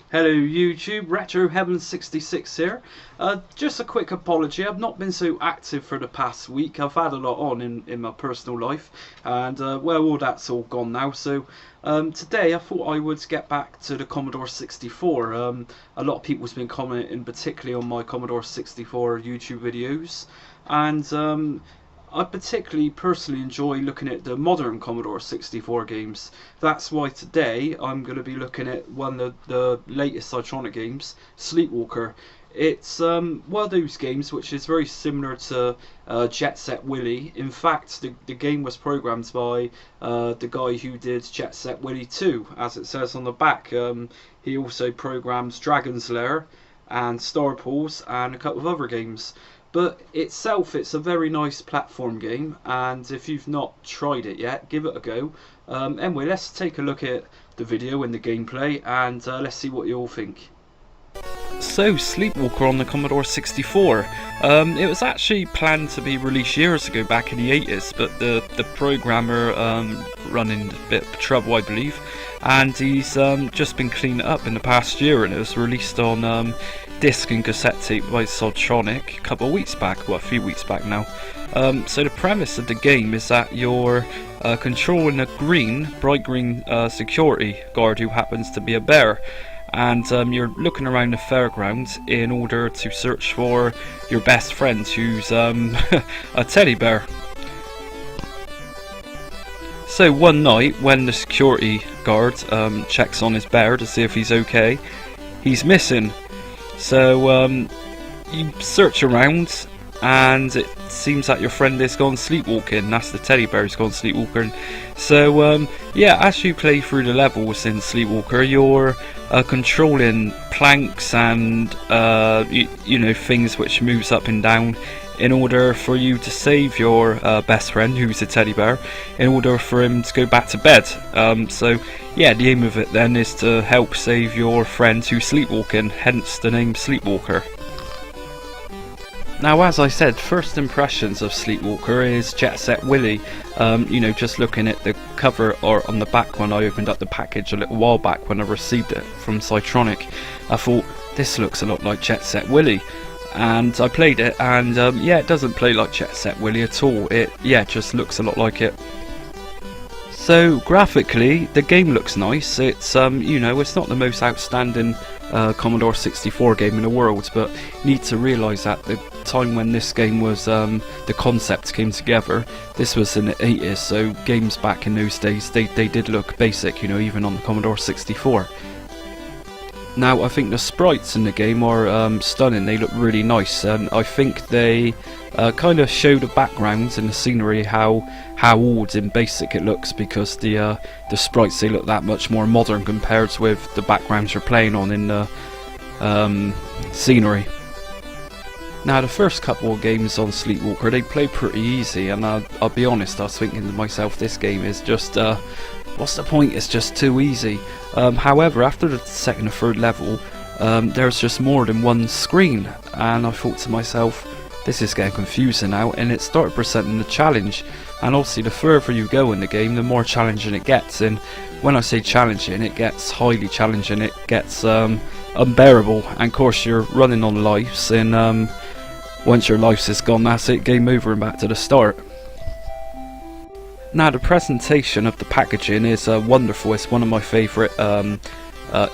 Hello YouTube, Retro Heaven 66 here. Just a quick apology, I've not been so active for the past week. I've had a lot on in my personal life, and well, all that's all gone now. So today I thought I would get back to the Commodore 64. A lot of people's been commenting particularly on my Commodore 64 YouTube videos, and I particularly personally enjoy looking at the modern Commodore 64 games. That's why today I'm going to be looking at one of the latest Psytronik games, Sleepwalker. It's one of those games which is very similar to Jet Set Willy. In fact, the game was programmed by the guy who did Jet Set Willy 2, as it says on the back. He also programs Dragon's Lair and Star Pools and a couple of other games. But itself, it's a very nice platform game, and if you've not tried it yet, give it a go. Anyway, let's take a look at the video and the gameplay, and let's see what you all think. So, Sleepwalker on the Commodore 64. It was actually planned to be released years ago, back in the 80s, but the programmer run into a bit of trouble, I believe, and he's just been cleaned up in the past year, and it was released on disc and cassette tape by Psytronik a couple of weeks back, well, a few weeks back now. So the premise of the game is that you're controlling a bright green security guard who happens to be a bear, and you're looking around the fairgrounds in order to search for your best friend, who's a teddy bear. So one night, when the security guard checks on his bear to see if he's okay, he's missing. So you search around, and it seems that your friend has gone sleepwalking. That's the teddy bear who's gone sleepwalking. So yeah, as you play through the levels in Sleepwalker, you're controlling planks and you know, things which moves up and down in order for you to save your best friend, who's a teddy bear, in order for him to go back to bed. So yeah, the aim of it then is to help save your friend who's sleepwalking, hence the name Sleepwalker. Now, as I said, first impressions of Sleepwalker is Jet Set Willy. You know, just looking at the cover or on the back when I opened up the package a little while back when I received it from Psytronik, I thought, this looks a lot like Jet Set Willy. And I played it, and yeah, it doesn't play like Jet Set Willy at all. It just looks a lot like it. So graphically, the game looks nice. It's you know, it's not the most outstanding Commodore 64 game in the world, but you need to realise that the time when this game was, the concept came together, this was in the 80s, so games back in those days, they did look basic, you know, even on the Commodore 64. Now, I think the sprites in the game are stunning. They look really nice, and I think they kind of show the backgrounds and the scenery how old and basic it looks, because the sprites, they look that much more modern compared with the backgrounds you're playing on in the scenery. Now, the first couple of games on Sleepwalker, they play pretty easy, and I'll be honest, I was thinking to myself, this game is just what's the point? It's just too easy. However, after the second or third level, there's just more than one screen, and I thought to myself, this is getting confusing now, and it started presenting the challenge. And obviously, the further you go in the game, the more challenging it gets. And when I say challenging, it gets highly challenging. It gets unbearable. And of course, you're running on lives, and once your life is gone, that's it. Game over and back to the start. Now, the presentation of the packaging is wonderful. It's one of my favourite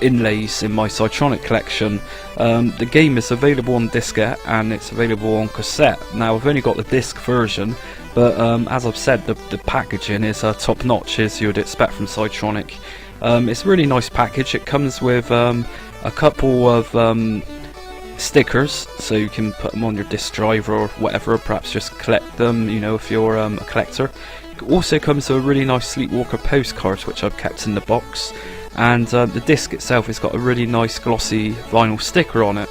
inlays in my Psytronik collection. The game is available on diskette and it's available on cassette. Now, I've only got the disc version, but as I've said, the packaging is top notch, as you would expect from Psytronik. It's a really nice package. It comes with a couple of stickers, so you can put them on your disc drive or whatever, or perhaps just collect them, you know, if you're a collector. It also comes with a really nice Sleepwalker postcard, which I've kept in the box, and the disc itself has got a really nice glossy vinyl sticker on it.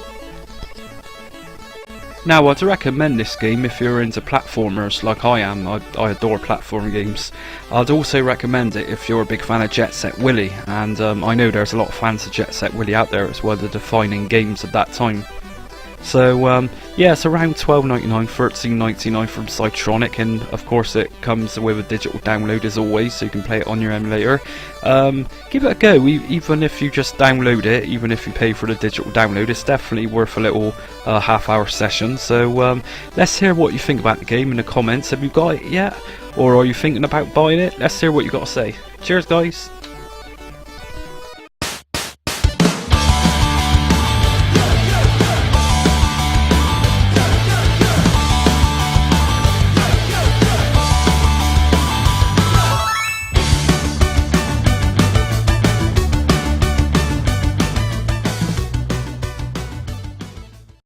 Now, I'd recommend this game if you're into platformers like I am. I adore platform games. I'd also recommend it if you're a big fan of Jet Set Willy, and I know there's a lot of fans of Jet Set Willy out there. It's one of the defining games of that time. So yeah, it's around $12.99, $13.99 from Psytronik, and of course it comes with a digital download as always, so you can play it on your emulator. Give it a go, even if you just download it, even if you pay for the digital download, it's definitely worth a little half-hour session. So let's hear what you think about the game in the comments. Have you got it yet, or are you thinking about buying it? Let's hear what you got to say. Cheers, guys.